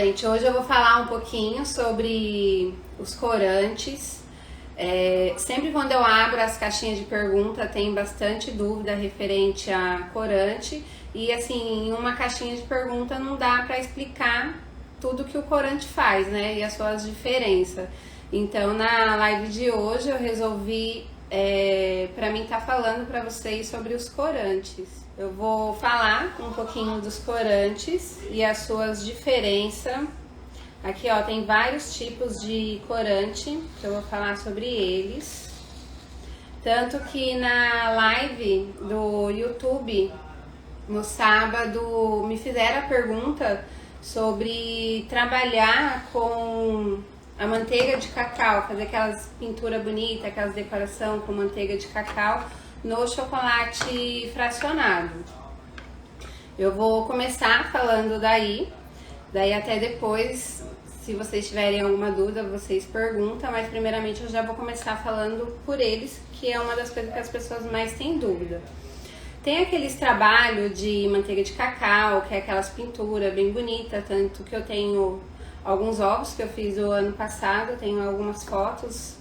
gente, hoje eu vou falar um pouquinho sobre os corantes. Sempre quando eu abro as caixinhas de pergunta tem bastante dúvida referente a corante e assim, em uma caixinha de pergunta não dá para explicar tudo que o corante faz, né, e as suas diferenças. Então na live de hoje eu resolvi para mim estar falando para vocês sobre os corantes. Eu vou falar um pouquinho dos corantes e as suas diferenças. Aqui ó, tem vários tipos de corante que eu vou falar sobre eles. Tanto que na live do YouTube, no sábado, me fizeram a pergunta sobre trabalhar com a manteiga de cacau, fazer aquelas pinturas bonitas, aquelas decoração com manteiga de cacau no chocolate fracionado. Eu vou começar falando daí até depois, se vocês tiverem alguma dúvida, vocês perguntam, mas primeiramente eu já vou começar falando por eles, que é uma das coisas que as pessoas mais têm dúvida. Tem aqueles trabalhos de manteiga de cacau, que é aquelas pinturas bem bonitas, tanto que eu tenho alguns ovos que eu fiz o ano passado, tenho algumas fotos.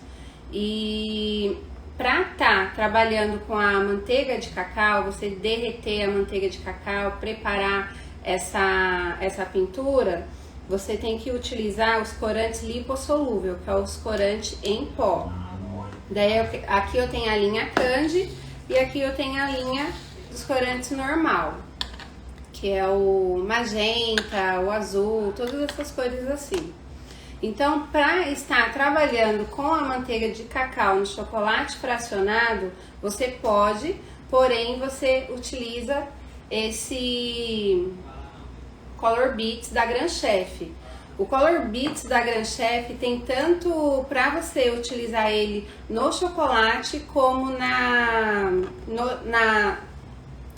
E para estar trabalhando com a manteiga de cacau, você derreter a manteiga de cacau, preparar essa pintura, você tem que utilizar os corantes lipossolúvel, que é os corantes em pó. Daí aqui eu tenho a linha Candy e aqui eu tenho a linha dos corantes normal, que é o magenta, o azul, todas essas cores assim. Então, para estar trabalhando com a manteiga de cacau no chocolate fracionado, você pode, porém você utiliza esse Color Beats da Gran Chef. O Color Beats da Gran Chef tem tanto para você utilizar ele no chocolate como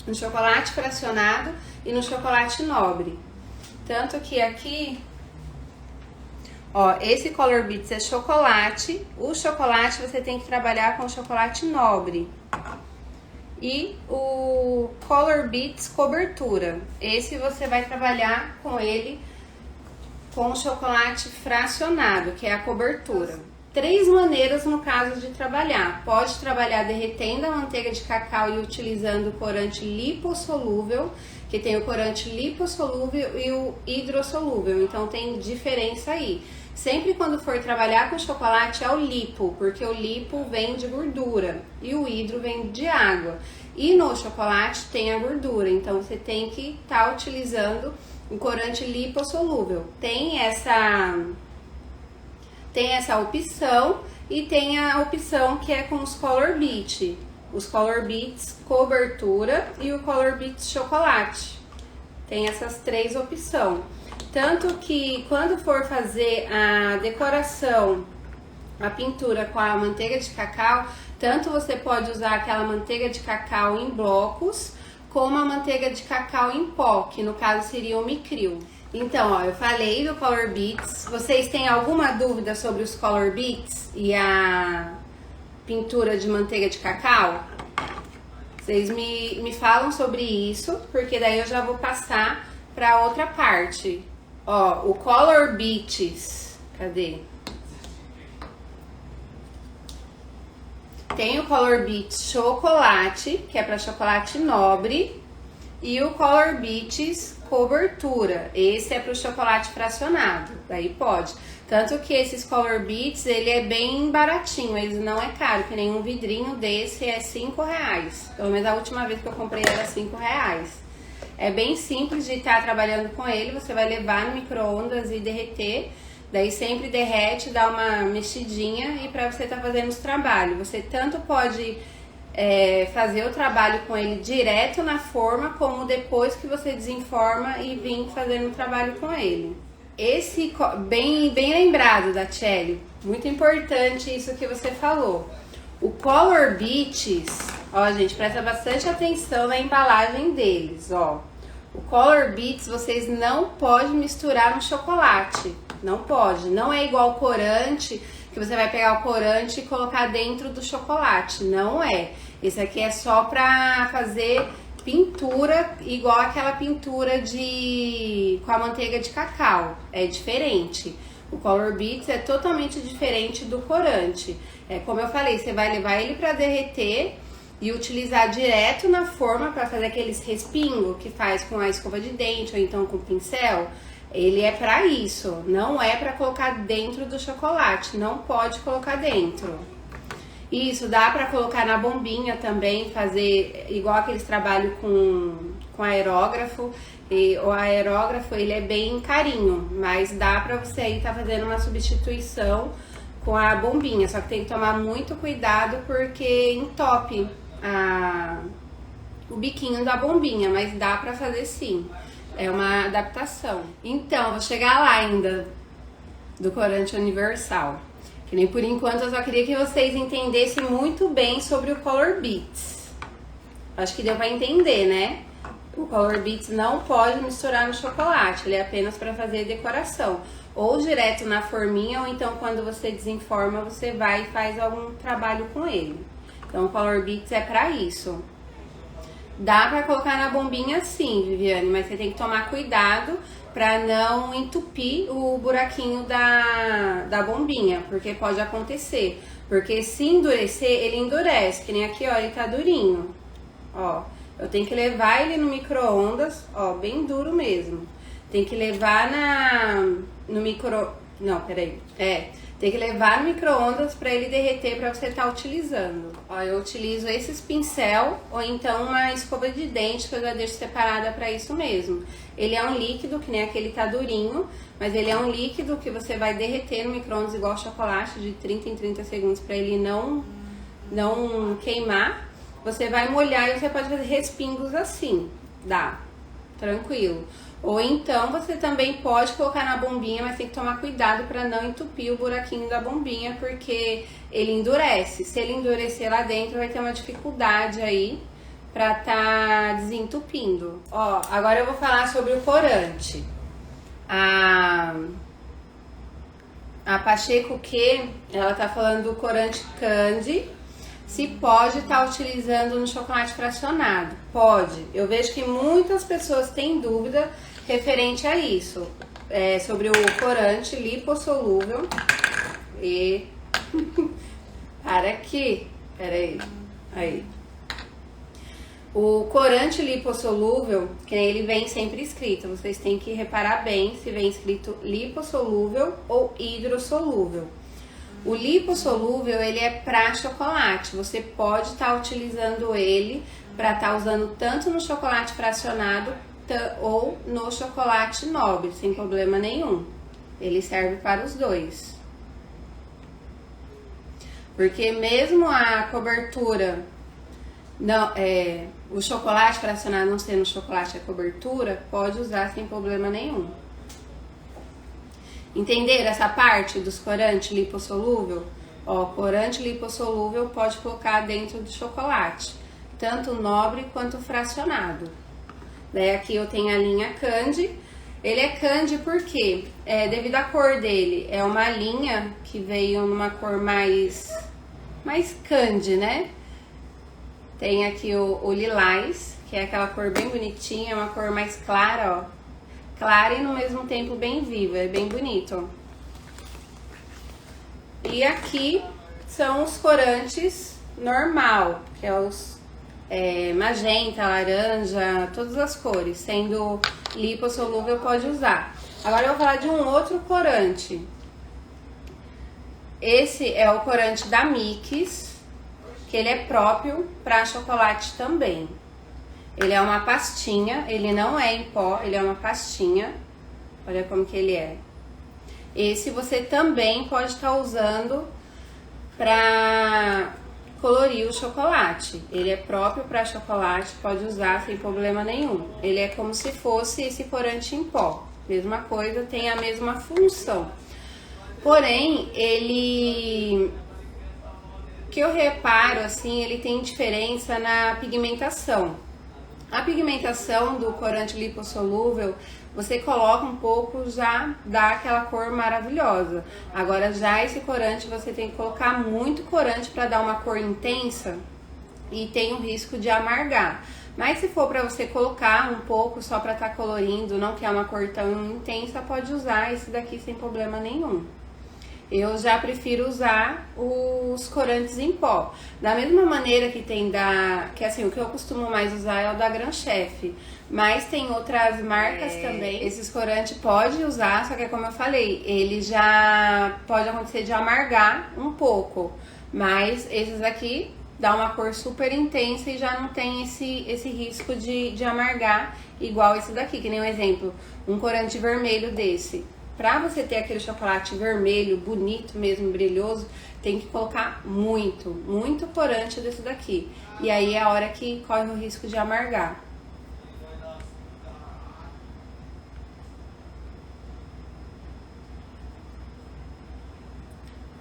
no chocolate fracionado e no chocolate nobre. Tanto que aqui, ó, esse Color Beats é chocolate. O chocolate você tem que trabalhar com chocolate nobre. E o Color Beats cobertura, esse você vai trabalhar com ele com chocolate fracionado, que é a cobertura. 3 maneiras no caso de trabalhar. Pode trabalhar derretendo a manteiga de cacau e utilizando o corante lipossolúvel, que tem o corante lipossolúvel e o hidrossolúvel, então tem diferença aí. Sempre quando for trabalhar com chocolate é o lipo, porque o lipo vem de gordura e o hidro vem de água. E no chocolate tem a gordura, então você tem que estar utilizando o corante lipossolúvel. Tem essa opção e tem a opção que é com os Color Beats. Os Color Beats cobertura e o Color Beats chocolate. Tem essas 3 opções. Tanto que quando for fazer a decoração, a pintura com a manteiga de cacau, tanto você pode usar aquela manteiga de cacau em blocos, como a manteiga de cacau em pó, que no caso seria o micril. Então, ó, eu falei do Color Beats. Vocês têm alguma dúvida sobre os Color Beats e a pintura de manteiga de cacau? Vocês me falam sobre isso, porque daí eu já vou passar para outra parte. Ó, o Color Beats, cadê? Tem o Color Beats chocolate, que é para chocolate nobre, e o Color Beats cobertura, esse é para o chocolate fracionado, daí pode. Tanto que esses Color Beats, ele é bem baratinho, ele não é caro, que nem um vidrinho desse é R$5. Pelo menos a última vez que eu comprei era R$5. É bem simples de estar trabalhando com ele, você vai levar no micro-ondas e derreter, daí sempre derrete, dá uma mexidinha e para você estar fazendo os trabalhos. Você tanto pode fazer o trabalho com ele direto na forma, como depois que você desenforma e vir fazendo o trabalho com ele. Esse, bem lembrado da Tchely, muito importante isso que você falou. O Color Beats, ó gente, presta bastante atenção na embalagem deles, ó. O Color Beats vocês não podem misturar no chocolate, não pode. Não é igual corante, que você vai pegar o corante e colocar dentro do chocolate, não é. Esse aqui é só pra fazer pintura igual aquela pintura com a manteiga de cacau. É diferente. O Color Beads é totalmente diferente do corante. Como eu falei, você vai levar ele para derreter e utilizar direto na forma para fazer aqueles respingos que faz com a escova de dente ou então com o pincel. Ele é para isso, não é para colocar dentro do chocolate, não pode colocar dentro. Isso, dá para colocar na bombinha também, fazer igual aqueles trabalhos com aerógrafo. E o aerógrafo, ele é bem carinho, mas dá para você aí tá fazendo uma substituição com a bombinha. Só que tem que tomar muito cuidado porque entope o biquinho da bombinha, mas dá para fazer sim. É uma adaptação. Então, vou chegar lá ainda do corante universal. Que nem por enquanto eu só queria que vocês entendessem muito bem sobre o Color Beads. Acho que deu pra entender, né? O Color Beads não pode misturar no chocolate, ele é apenas para fazer decoração. Ou direto na forminha, ou então quando você desenforma, você vai e faz algum trabalho com ele. Então o Color Beads é para isso. Dá pra colocar na bombinha sim, Viviane, mas você tem que tomar cuidado pra não entupir o buraquinho da bombinha, porque pode acontecer. Porque se endurecer, ele endurece, que nem aqui, ó, ele tá durinho. Ó, eu tenho que levar ele no micro-ondas, ó, bem duro mesmo. Tem que levar tem que levar no micro-ondas para ele derreter para você estar utilizando. Ó, eu utilizo esses pincel ou então uma escova de dente que eu já deixo separada para isso mesmo. Ele é um líquido, que nem aquele tá durinho, mas ele é um líquido que você vai derreter no micro-ondas igual chocolate de 30 em 30 segundos para ele não queimar. Você vai molhar e você pode fazer respingos assim, dá, tranquilo. Ou então você também pode colocar na bombinha, mas tem que tomar cuidado para não entupir o buraquinho da bombinha, porque ele endurece. Se ele endurecer lá dentro, vai ter uma dificuldade aí para tá desentupindo. Ó, agora eu vou falar sobre o corante. A Pacheco que ela tá falando do corante candy. Se pode estar utilizando no chocolate fracionado. Pode. Eu vejo que muitas pessoas têm dúvida referente a isso. Sobre o corante lipossolúvel. E... Para aqui. Pera aí. O corante lipossolúvel, que ele vem sempre escrito. Vocês têm que reparar bem se vem escrito lipossolúvel ou hidrossolúvel. O lipossolúvel, ele é para chocolate. Você pode estar utilizando ele para estar usando tanto no chocolate fracionado ou no chocolate nobre, sem problema nenhum. Ele serve para os dois. Porque mesmo a cobertura, o chocolate fracionado não sendo chocolate a cobertura, pode usar sem problema nenhum. Entenderam essa parte dos corantes lipossolúvel? Ó, corante lipossolúvel pode colocar dentro do chocolate, tanto nobre quanto fracionado. Daí aqui eu tenho a linha Candy. Ele é Candy porque, devido à cor dele, é uma linha que veio numa cor mais Candy, né? Tem aqui o lilás, que é aquela cor bem bonitinha, uma cor mais clara, ó. Clara e no mesmo tempo bem viva, é bem bonito. E aqui são os corantes normal, que é os magenta, laranja, todas as cores, sendo lipossolúvel pode usar. Agora eu vou falar de um outro corante. Esse é o corante da Mix, que ele é próprio para chocolate também. Ele é uma pastinha, ele não é em pó, ele é uma pastinha. Olha como que ele é. Esse você também pode estar usando para colorir o chocolate. Ele é próprio para chocolate, pode usar sem problema nenhum. Ele é como se fosse esse corante em pó. Mesma coisa, tem a mesma função. Porém, ele... que eu reparo, assim, ele tem diferença na pigmentação. A pigmentação do corante lipossolúvel, você coloca um pouco, já dá aquela cor maravilhosa. Agora já esse corante, você tem que colocar muito corante para dar uma cor intensa e tem o risco de amargar. Mas se for para você colocar um pouco só para estar colorindo, não quer uma cor tão intensa, pode usar esse daqui sem problema nenhum. Eu já prefiro usar os corantes em pó. Da mesma maneira que tem que assim, o que eu costumo mais usar é o da Gran Chef. Mas tem outras marcas também. Esses corantes pode usar, só que como eu falei, ele já pode acontecer de amargar um pouco. Mas esses aqui dá uma cor super intensa e já não tem esse risco de amargar igual esse daqui, que nem um exemplo, um corante vermelho desse. Pra você ter aquele chocolate vermelho, bonito mesmo, brilhoso, tem que colocar muito corante desse daqui. E aí é a hora que corre o risco de amargar.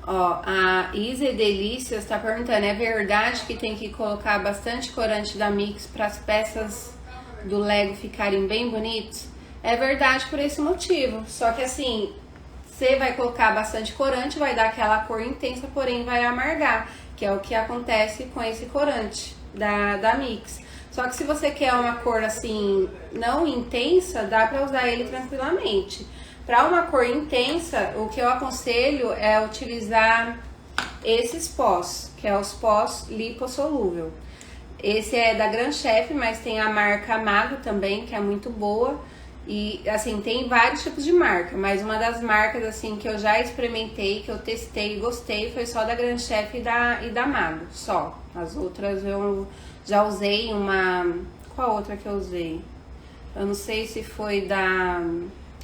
Ó, a Easy Delícias tá perguntando, é verdade que tem que colocar bastante corante da Mix para as peças do Lego ficarem bem bonitos? É verdade por esse motivo, só que assim, você vai colocar bastante corante, vai dar aquela cor intensa, porém vai amargar, que é o que acontece com esse corante da Mix. Só que se você quer uma cor assim, não intensa, dá pra usar ele tranquilamente. Para uma cor intensa, o que eu aconselho é utilizar esses pós, que é os pós lipossolúvel. Esse é da Gran Chef, mas tem a marca Amado também, que é muito boa. E assim, tem vários tipos de marca, mas uma das marcas assim que eu já experimentei, que eu testei e gostei, foi só da Gran Chef e da Amado, só. As outras eu já usei uma... Qual outra que eu usei? Eu não sei se foi da...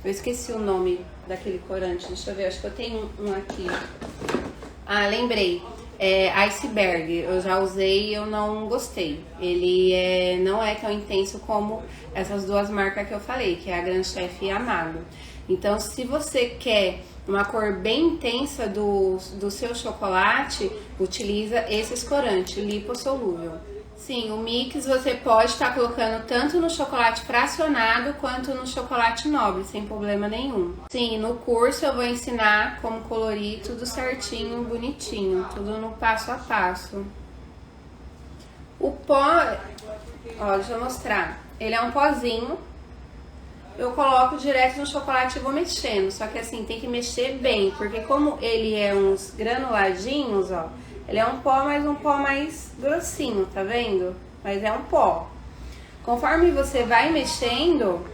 Eu esqueci o nome daquele corante, deixa eu ver, acho que eu tenho um aqui. Ah, lembrei. É Iceberg, eu já usei e eu não gostei. Ele não é tão intenso como essas duas marcas que eu falei, que é a Gran Chef e a Amado. Então, se você quer uma cor bem intensa do seu chocolate, utiliza esses corantes lipossolúvel. Sim, o mix você pode estar colocando tanto no chocolate fracionado quanto no chocolate nobre, sem problema nenhum. Sim, no curso eu vou ensinar como colorir tudo certinho, bonitinho, tudo no passo a passo. O pó, ó, deixa eu mostrar, ele é um pozinho, eu coloco direto no chocolate e vou mexendo, só que assim, tem que mexer bem, porque como ele é uns granuladinhos, ó, ele é um pó, mas um pó mais grossinho, tá vendo? Mas é um pó. Conforme você vai mexendo,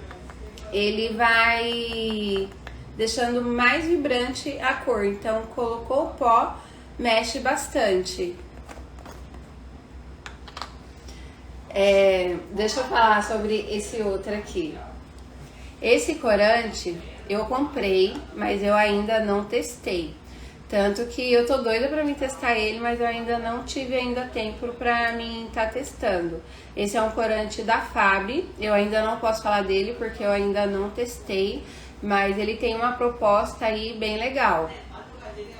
ele vai deixando mais vibrante a cor. Então, colocou o pó, mexe bastante. Deixa eu falar sobre esse outro aqui. Esse corante eu comprei, mas eu ainda não testei. Tanto que eu tô doida pra mim testar ele, mas eu ainda não tive tempo pra mim tá testando. Esse é um corante da Fab, eu ainda não posso falar dele porque eu ainda não testei, mas ele tem uma proposta aí bem legal.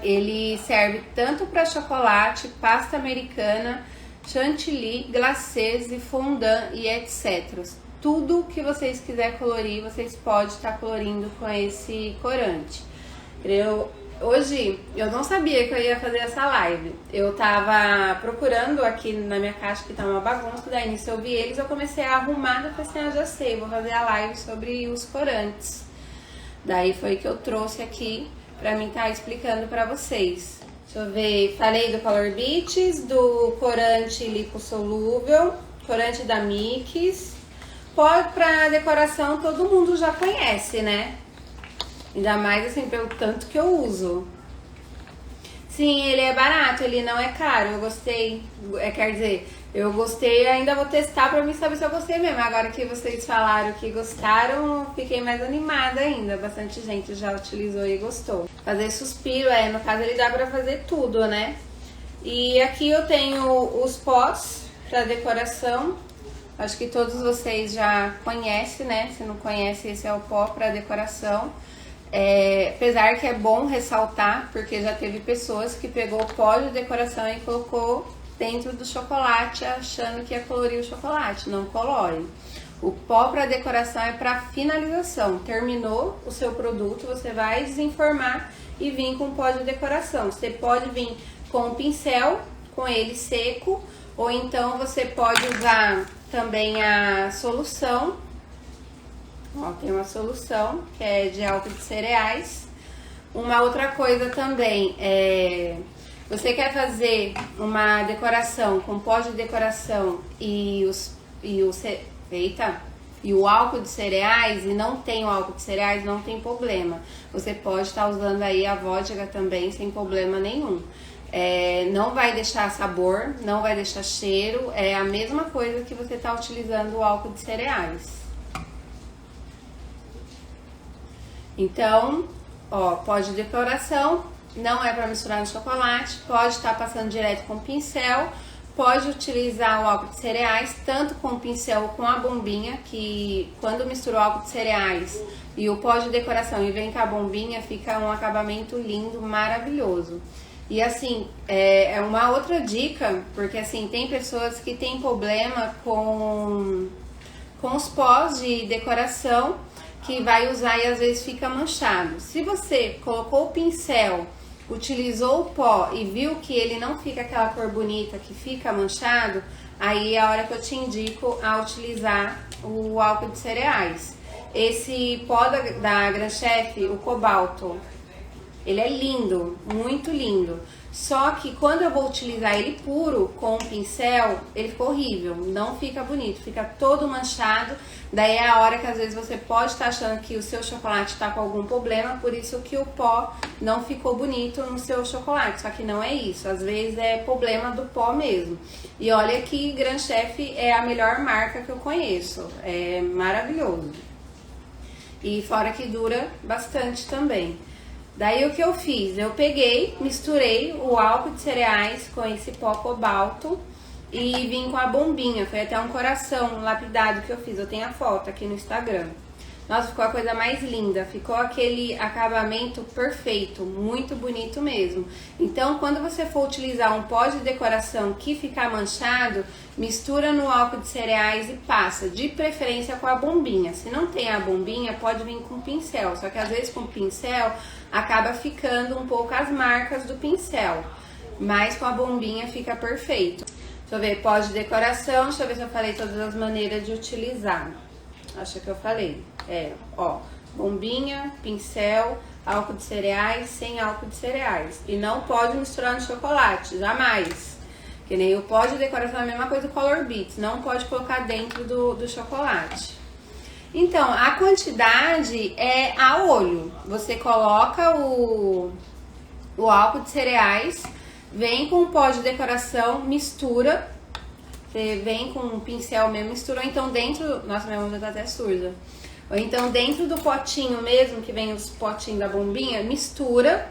Ele serve tanto para chocolate, pasta americana, chantilly, glacês e fondant e etc. Tudo que vocês quiserem colorir, vocês podem estar colorindo com esse corante. Hoje eu não sabia que eu ia fazer essa live. Eu tava procurando aqui na minha caixa que tá uma bagunça, daí nisso eu vi eles, eu comecei a arrumar, eu falei assim, já sei, vou fazer a live sobre os corantes. Daí foi que eu trouxe aqui pra mim estar explicando pra vocês. Deixa eu ver, falei do Color Beats, do corante lipossolúvel, corante da Mix. Pó pra decoração todo mundo já conhece, né? Ainda mais assim, pelo tanto que eu uso. Sim, ele é barato, ele não é caro, eu gostei. Quer dizer, eu gostei e ainda vou testar pra mim saber se eu gostei mesmo. Agora que vocês falaram que gostaram, fiquei mais animada ainda. Bastante gente já utilizou e gostou. Fazer suspiro, no caso ele dá pra fazer tudo, né? E aqui eu tenho os pós pra decoração. Acho que todos vocês já conhecem, né? Se não conhece, esse é o pó pra decoração. Apesar que é bom ressaltar, porque já teve pessoas que pegou o pó de decoração e colocou dentro do chocolate, achando que ia colorir o chocolate. Não colore. O pó para decoração é para finalização. Terminou o seu produto, você vai desenformar e vir com pó de decoração. Você pode vir com um pincel, com ele seco, ou então você pode usar também a solução. Ó, tem uma solução que é de álcool de cereais. Uma outra coisa também é, você quer fazer uma decoração com pó de decoração e o álcool de cereais e não tem o álcool de cereais, não tem problema. Você pode estar usando aí a vodka também sem problema nenhum. Não vai deixar sabor, não vai deixar cheiro, é a mesma coisa que você está utilizando o álcool de cereais. Então, ó, pó de decoração, não é para misturar no chocolate, pode estar passando direto com o pincel, pode utilizar o álcool de cereais, tanto com o pincel ou com a bombinha, que quando mistura o álcool de cereais e o pó de decoração e vem com a bombinha, fica um acabamento lindo, maravilhoso. E assim, é uma outra dica, porque assim, tem pessoas que têm problema com os pós de decoração, que vai usar e às vezes fica manchado. Se você colocou o pincel, utilizou o pó e viu que ele não fica aquela cor bonita, que fica manchado, aí é a hora que eu te indico a utilizar o álcool de cereais. Esse pó da Gran Chef, o cobalto, ele é lindo, muito lindo. Só que quando eu vou utilizar ele puro com o pincel, ele ficou horrível, não fica bonito, fica todo manchado. Daí é a hora que às vezes você pode estar achando que o seu chocolate está com algum problema, por isso que o pó não ficou bonito no seu chocolate. Só que não é isso, às vezes é problema do pó mesmo. E olha que Gran Chef é a melhor marca que eu conheço, é maravilhoso. E fora que dura bastante também. Daí o que eu fiz? Eu peguei, misturei o álcool de cereais com esse pó cobalto e vim com a bombinha. Foi até um coração lapidado que eu fiz. Eu tenho a foto aqui no Instagram. Nossa, ficou a coisa mais linda. Ficou aquele acabamento perfeito, muito bonito mesmo. Então, quando você for utilizar um pó de decoração que ficar manchado, mistura no álcool de cereais e passa, de preferência com a bombinha. Se não tem a bombinha, pode vir com pincel. Só que às vezes com o pincel acaba ficando um pouco as marcas do pincel. Mas com a bombinha fica perfeito. Deixa eu ver, pó de decoração. Deixa eu ver se eu falei todas as maneiras de utilizar. Acho que eu falei. Ó, bombinha, pincel, álcool de cereais, sem álcool de cereais. E não pode misturar no chocolate, jamais. Que nem o pó de decoração é a mesma coisa do Color Beats, não pode colocar dentro do chocolate. Então, a quantidade é a olho. Você coloca o álcool de cereais, vem com o pó de decoração, mistura. Você vem com um pincel mesmo, misturou, então dentro... Nossa, minha mão já tá até surda. Ou então dentro do potinho mesmo, que vem os potinhos da bombinha, mistura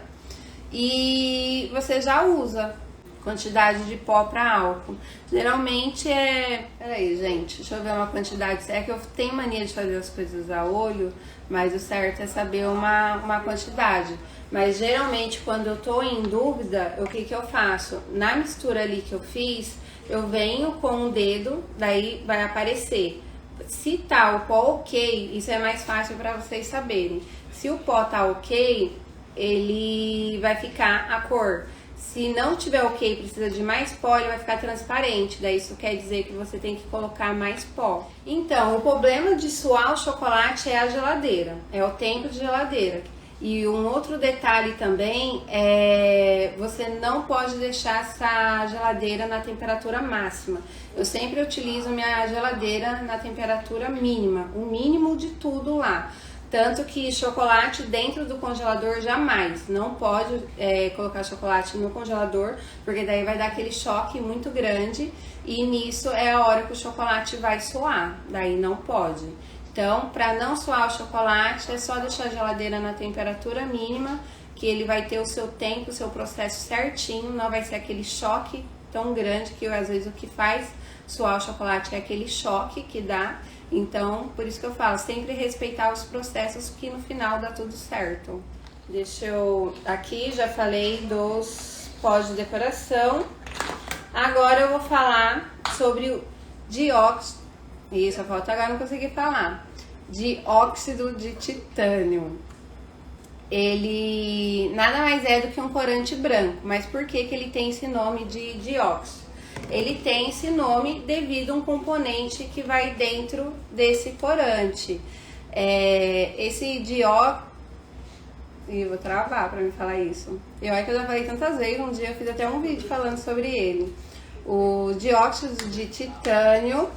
e você já usa quantidade de pó para álcool. Geralmente é... Peraí, gente, deixa eu ver uma quantidade. É que eu tenho mania de fazer as coisas a olho, mas o certo é saber uma quantidade. Mas geralmente quando eu tô em dúvida, o que eu faço? Na mistura ali que eu fiz, eu venho com o dedo, daí vai aparecer. Se tá o pó ok, isso é mais fácil para vocês saberem. Se o pó tá ok, ele vai ficar a cor. Se não tiver ok, precisa de mais pó, ele vai ficar transparente. Daí isso quer dizer que você tem que colocar mais pó. Então, o problema de suar o chocolate é a geladeira, é o tempo de geladeira. E um outro detalhe também é você não pode deixar essa geladeira na temperatura máxima. Eu sempre utilizo minha geladeira na temperatura mínima, o mínimo de tudo lá. Tanto que chocolate dentro do congelador jamais, não pode colocar chocolate no congelador, porque daí vai dar aquele choque muito grande e nisso é a hora que o chocolate vai suar, daí não pode. Então, para não suar o chocolate, é só deixar a geladeira na temperatura mínima, que ele vai ter o seu tempo, o seu processo certinho, não vai ser aquele choque tão grande que às vezes o que faz suar o chocolate é aquele choque que dá. Então, por isso que eu falo, sempre respeitar os processos que no final dá tudo certo. Deixa eu... Aqui já falei dos pós de decoração. Agora eu vou falar sobre o dióxido... Isso, falta agora não consegui falar. Dióxido de titânio. Ele nada mais é do que um corante branco. Mas por que ele tem esse nome de dióxido? ele tem esse nome devido a um componente que vai dentro desse corante. Esse dióxido... E eu vou travar pra me falar isso. Eu já falei tantas vezes, um dia eu fiz até um vídeo falando sobre ele. O dióxido de titânio,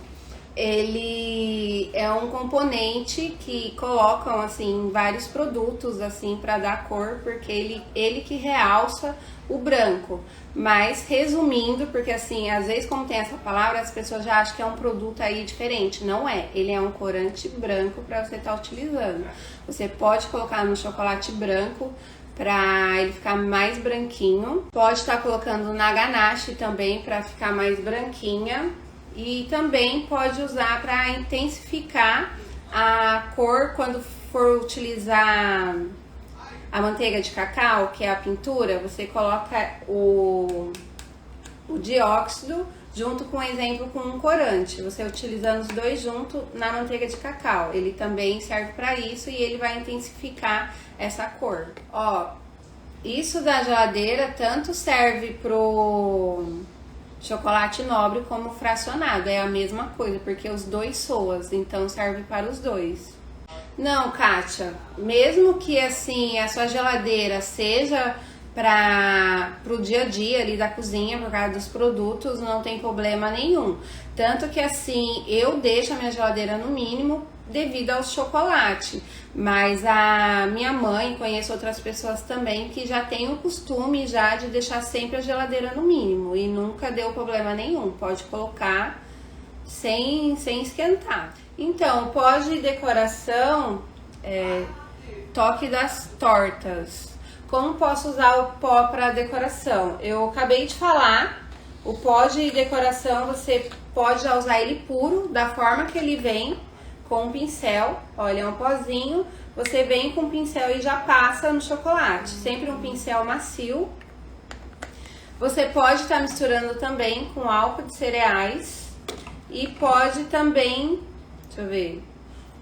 ele é um componente que colocam assim em vários produtos assim para dar cor, porque ele que realça o branco. Mas resumindo, porque assim, às vezes como tem essa palavra, as pessoas já acham que é um produto aí diferente. Não é, ele é um corante branco para você estar utilizando. Você pode colocar no chocolate branco para ele ficar mais branquinho. Pode estar colocando na ganache também para ficar mais branquinha. E também pode usar para intensificar a cor quando for utilizar a manteiga de cacau, que é a pintura. Você coloca o dióxido junto com, exemplo, com um corante. Você utilizando os dois junto na manteiga de cacau. Ele também serve para isso e ele vai intensificar essa cor. Ó, isso da geladeira tanto serve pro chocolate nobre como fracionado, é a mesma coisa, porque os dois soas, então serve para os dois. Não, Kátia, mesmo que assim a sua geladeira seja para o dia a dia ali da cozinha, por causa dos produtos, não tem problema nenhum. Tanto que assim, eu deixo a minha geladeira no mínimo devido ao chocolate. Mas a minha mãe, conheço outras pessoas também que já tem o costume já de deixar sempre a geladeira no mínimo e nunca deu problema nenhum. Pode colocar sem esquentar. Então, pó de decoração, toque das tortas. Como posso usar o pó para decoração? Eu acabei de falar, o pó de decoração você pode já usar ele puro, da forma que ele vem, com um pincel. Olha, é um pozinho, você vem com o pincel e já passa no chocolate. Sempre um pincel macio. Você pode estar misturando também com álcool de cereais e pode também, deixa eu ver,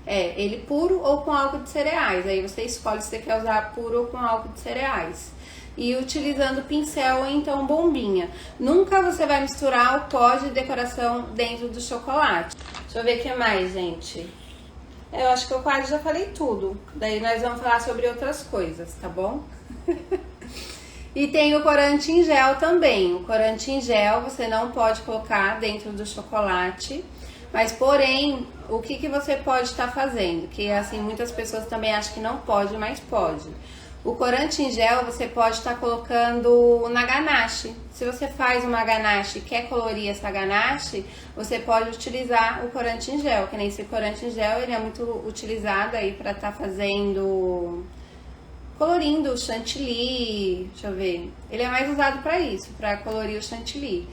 ele puro ou com álcool de cereais. Aí você escolhe se você quer usar puro ou com álcool de cereais. E utilizando pincel ou então bombinha. Nunca você vai misturar o pó de decoração dentro do chocolate. Deixa eu ver o que mais, gente. Eu acho que eu quase já falei tudo. Daí nós vamos falar sobre outras coisas, tá bom? E tem o corante em gel também. O corante em gel você não pode colocar dentro do chocolate. Mas, porém, o que você pode estar fazendo? Que, assim, muitas pessoas também acham que não pode, mas pode. O corante em gel você pode estar colocando na ganache. Se você faz uma ganache e quer colorir essa ganache, você pode utilizar o corante em gel. Que nem esse corante em gel, ele é muito utilizado aí para estar fazendo... colorindo o chantilly, deixa eu ver. Ele é mais usado para isso, para colorir o chantilly.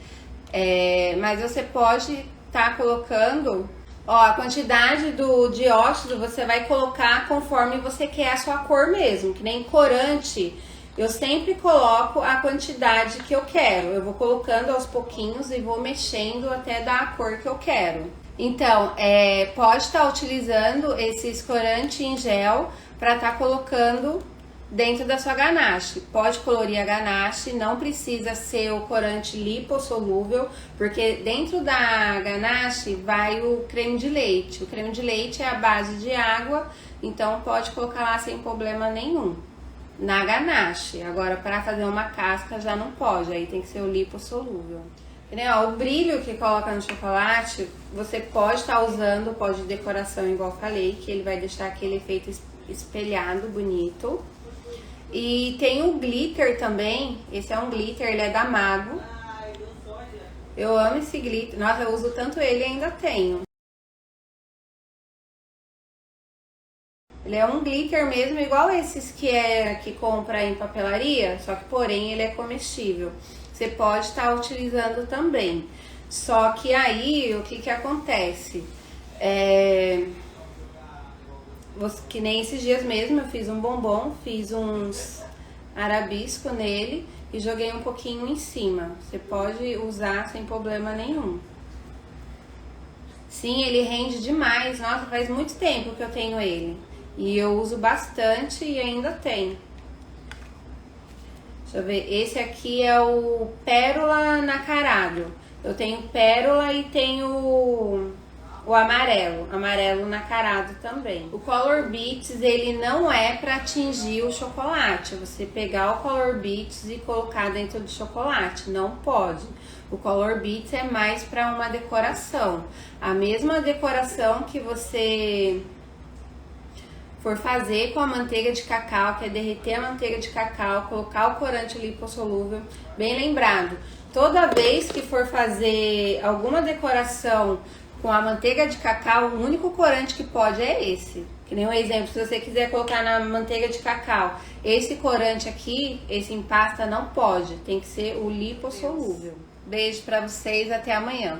Mas você pode estar colocando... Ó, a quantidade do dióxido você vai colocar conforme você quer a sua cor mesmo. Que nem corante, eu sempre coloco a quantidade que eu quero. Eu vou colocando aos pouquinhos e vou mexendo até dar a cor que eu quero. Então, pode estar utilizando esses corante em gel para estar colocando dentro da sua ganache. Pode colorir a ganache, não precisa ser o corante lipossolúvel, porque dentro da ganache vai o creme de leite. O creme de leite é a base de água, então pode colocar lá sem problema nenhum na ganache. Agora, para fazer uma casca já não pode, aí tem que ser o lipossolúvel. O brilho que coloca no chocolate, você pode estar usando o pó de decoração, igual eu falei, que ele vai deixar aquele efeito espelhado, bonito. E tem o glitter também, esse é um glitter, ele é da Mago. Eu amo esse glitter, nossa, eu uso tanto ele e ainda tenho. Ele é um glitter mesmo, igual esses que compra em papelaria, só que porém ele é comestível. Você pode estar utilizando também. Só que aí, o que acontece? Que nem esses dias mesmo, eu fiz um bombom, fiz uns arabisco nele e joguei um pouquinho em cima. Você pode usar sem problema nenhum. Sim, ele rende demais. Nossa, faz muito tempo que eu tenho ele. E eu uso bastante e ainda tenho. Deixa eu ver, esse aqui é o Pérola Nacarado. Eu tenho pérola e tenho o amarelo nacarado também. O Color Beats, ele não é para atingir o chocolate. Você pegar o Color Beats e colocar dentro do chocolate, não pode. O Color Beats é mais para uma decoração. A mesma decoração que você for fazer com a manteiga de cacau, que é derreter a manteiga de cacau, colocar o corante lipossolúvel, bem lembrado. Toda vez que for fazer alguma decoração com a manteiga de cacau, o único corante que pode é esse. Que nem um exemplo, se você quiser colocar na manteiga de cacau, esse corante aqui, esse em pasta não pode, tem que ser o lipossolúvel. Beijo pra vocês, até amanhã.